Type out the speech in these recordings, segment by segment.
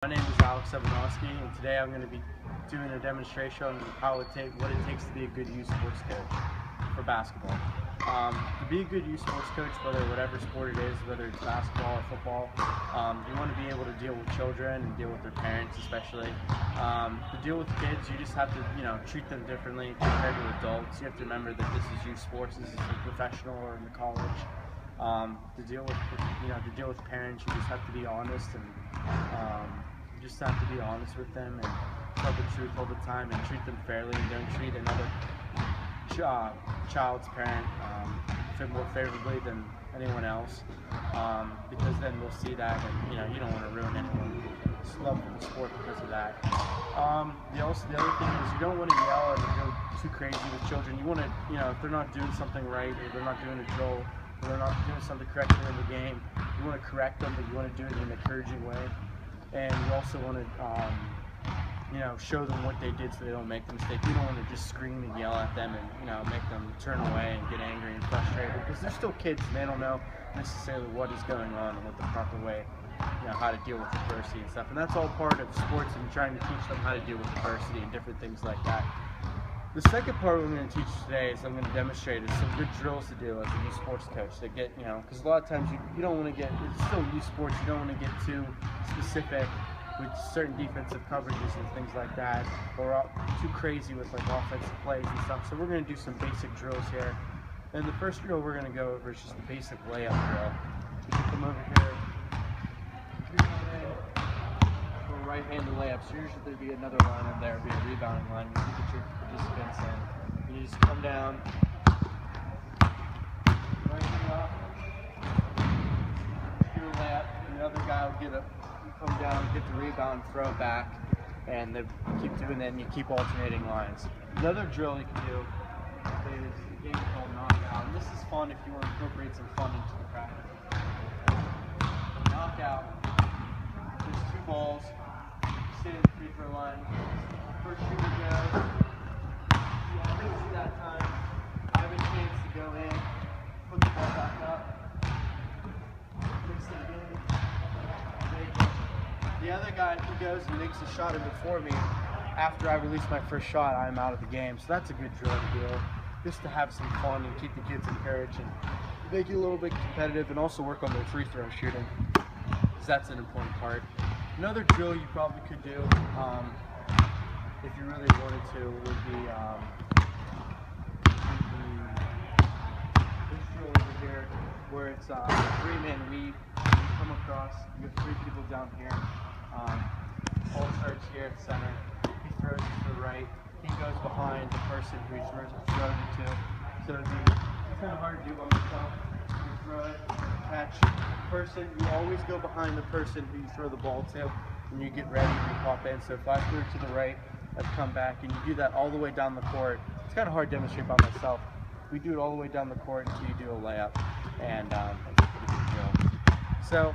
My name is Alex Evanowski, and today I'm going to be doing a demonstration on what it takes to be a good youth sports coach for basketball. To be a good youth sports coach, whatever sport it is, whether it's basketball or football, you want to be able to deal with children and deal with their parents, especially. To deal with kids, you just have to, treat them differently compared to adults. You have to remember that this is youth sports, this is professional or in the college. To deal with parents, you just have to be honest and you just have to be honest with them and tell the truth all the time and treat them fairly, and don't treat another child's parent more favorably than anyone else, because then we'll see that, and you don't want to ruin anyone's love for the sport because of that. The other thing is, you don't want to yell and go too crazy with children. You want to, if they're not doing something right, or they're not doing a drill, or they're not doing something correctly in the game, you want to correct them, but you want to do it in an encouraging way. And you also want to, show them what they did so they don't make the mistake. You don't want to just scream and yell at them and, make them turn away and get angry and frustrated, because they're still kids and they don't know necessarily what is going on and what the proper way, how to deal with adversity and stuff. And that's all part of sports, and trying to teach them how to deal with adversity and different things like that. The second part I'm going to teach today is I'm going to demonstrate some good drills to do as a youth sports coach that get, because a lot of times you don't want to get, it's still youth sports, you don't want to get too specific with certain defensive coverages and things like that, or too crazy with like offensive plays and stuff. So we're going to do some basic drills here. And the first drill we're going to go over is just the basic layup drill. You can come over here, right-handed layups. So usually there'd be another line over there, be a rebounding line. You can get your participants in. You just come down, right hand up, do a layup, and the other guy will get up. You come down, get the rebound, throw it back, and then keep doing that, and you keep alternating lines. Another drill you can do is a game called knockout, and this is fun if you want to incorporate some fun into the practice. Knockout. There's two balls. Sit in the free throw line. First shooter goes. I think it's that time. I have a chance to go in, put the ball back up, mix it again, make it. The other guy, if he goes and makes a shot in before me, after I release my first shot, I'm out of the game. So that's a good drill to do, just to have some fun and keep the kids encouraged and make it a little bit competitive, and also work on their free throw shooting, because that's an important part. Another drill you probably could do, if you really wanted to, would be this drill over here, where it's a three-man weave. You come across, you have three people down here. All starts here at center. He throws it to the right. He goes behind the person who he's throwing it to. So it's kind of hard to do by myself. You throw it, catch person. You always go behind the person who you throw the ball to, and you get ready and you pop in. So if I threw it to the right, I'd come back, and you do that all the way down the court. It's kind of hard to demonstrate by myself. We do it all the way down the court until you do a layup, and that's a pretty good drill. So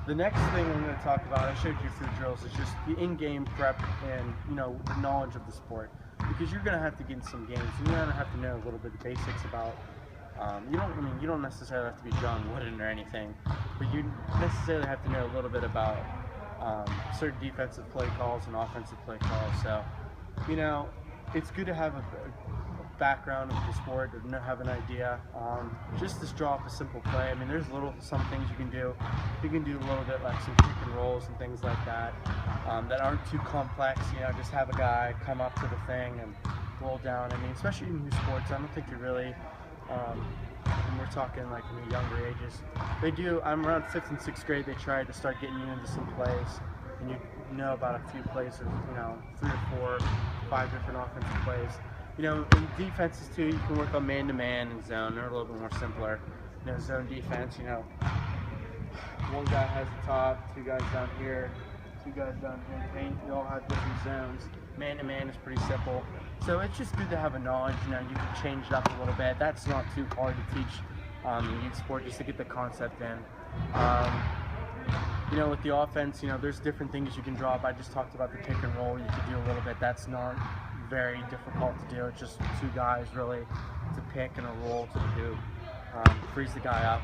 the next thing I'm going to talk about, I showed you through drills, is just the in-game prep and the knowledge of the sport, because you're going to have to get in some games, and you're going to have to know a little bit of the basics about. You don't necessarily have to be John Wooden or anything, but you necessarily have to know a little bit about certain defensive play calls and offensive play calls. So, it's good to have a background of the sport, or have an idea. Just to draw up a simple play. I mean, there's some things you can do. You can do a little bit like some pick and rolls and things like that that aren't too complex. Just have a guy come up to the thing and roll down. I mean, especially in youth sports, I don't think you really. And we're talking like in the younger ages. They do. I'm around 5th and 6th grade. They try to start getting you into some plays, and you know about a few plays of 3 or 4, 5 different offensive plays. In defenses too, you can work on man-to-man and zone. They're a little bit more simpler. Zone defense. One guy has the top, 2 guys down here, 2 guys down here in paint. They all have different zones. Man-to-man is pretty simple. So it's just good to have a knowledge. You can change it up a little bit. That's not too hard to teach in youth sport, just to get the concept in. With the offense, there's different things you can draw up. I just talked about the pick and roll. You could do a little bit. That's not very difficult to do. It's just 2 guys really to pick and a roll to the hoop. Freeze the guy up.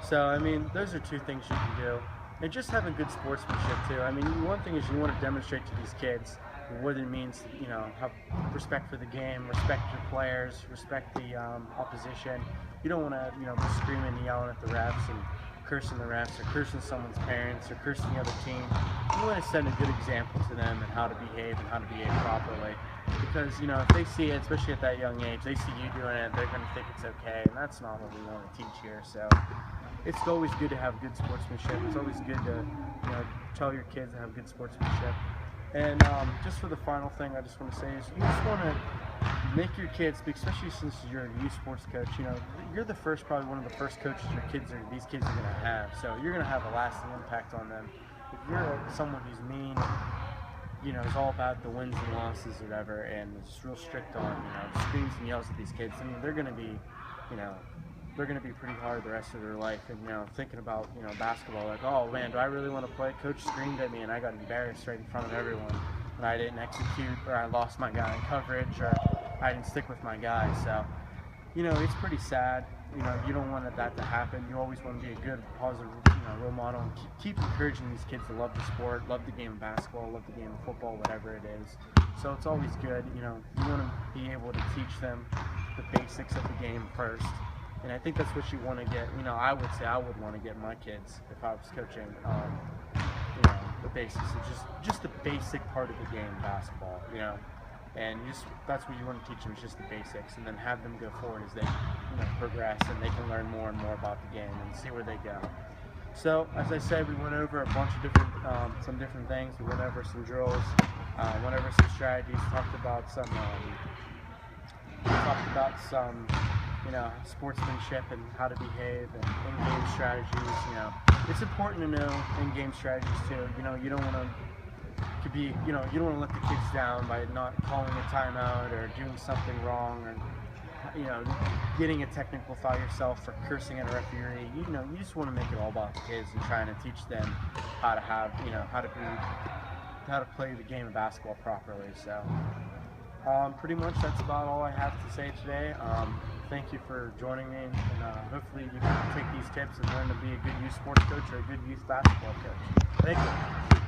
So, I mean, those are 2 things you can do. and just having good sportsmanship too. I mean, one thing is you want to demonstrate to these kids what it means, you know, have respect for the game, respect your players, respect the opposition. You don't want to, you know, be screaming and yelling at the refs and cursing the refs or cursing someone's parents or cursing the other team. You want to set a good example to them and how to behave and how to behave properly. Because, you know, if they see it, especially at that young age, they see you doing it, they're going to think it's okay, and that's not what we want to teach here. So it's always good to have good sportsmanship. It's always good to, you know, tell your kids to have good sportsmanship. And just for the final thing, I just want to say is you just want to make your kids, especially since you're a youth sports coach, you know, you're the first, probably one of the first coaches these kids are going to have. So you're going to have a lasting impact on them. If you're someone who's mean, you know, is all about the wins and losses or whatever, and is real strict on, you know, screams and yells at these kids, I mean, they're going to be, you know, they're going to be pretty hard the rest of their life. And, you know, thinking about, you know, basketball, like, oh man, do I really want to play? Coach screamed at me and I got embarrassed right in front of everyone, and I didn't execute, or I lost my guy in coverage, or I didn't stick with my guy. So, you know, it's pretty sad. You know, you don't want that to happen. You always want to be a good, positive, you know, role model, and keep encouraging these kids to love the sport, love the game of basketball, love the game of football, whatever it is. So it's always good. You know, you want to be able to teach them the basics of the game first. And I think that's what you want to get. You know, I would say I would want to get my kids, if I was coaching, you know, the basics of just the basic part of the game, basketball. You know, and that's what you want to teach them, is just the basics, and then have them go forward as they, you know, progress, and they can learn more and more about the game and see where they go. So, as I said, we went over a bunch of different, some different things. We went over some drills, went over some strategies, talked about some, you know, sportsmanship and how to behave, and in-game strategies. You know, it's important to know in-game strategies too. You know, you don't want to be, you know, you don't want to let the kids down by not calling a timeout or doing something wrong, or, you know, getting a technical foul yourself or cursing at a referee. You know, you just want to make it all about the kids and trying to teach them how to have, you know, how to play the game of basketball properly. So, pretty much that's about all I have to say today. Thank you for joining me, and hopefully you can take these tips and learn to be a good youth sports coach or a good youth basketball coach. Thank you.